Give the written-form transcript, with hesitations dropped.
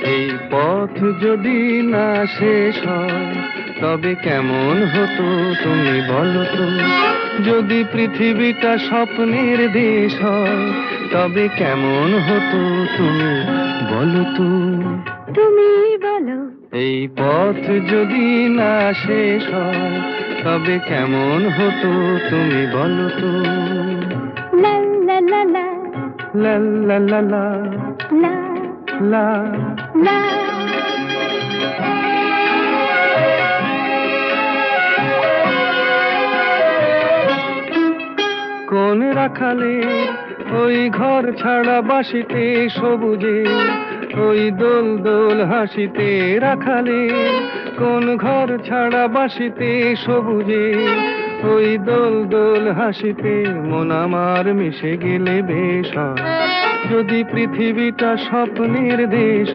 এই পথ যদি না শেষ হয় তবে কেমন হতো তুমি বলো তো। যদি পৃথিবীটা স্বপ্নের দেশ হয় তবে কেমন হতো তুমি বলো তো। তুমি বলো। এই পথ যদি না শেষ হয় তবে কেমন হতো তুমি বলো তো। লা লা লা লা লা লা লা লা লা লা। লা। কোন রাখালে ওই ঘর ছাড়া বাসিতে সবুজে ওই দোল দোল হাসিতে রাখালে। কোন ঘর ছাড়া বাসিতে সবুজে ওই দোল দোল হাসিতে মন আমার মিশে গেলে বেশ হয়। যদি পৃথিবীটা স্বপ্নের দেশ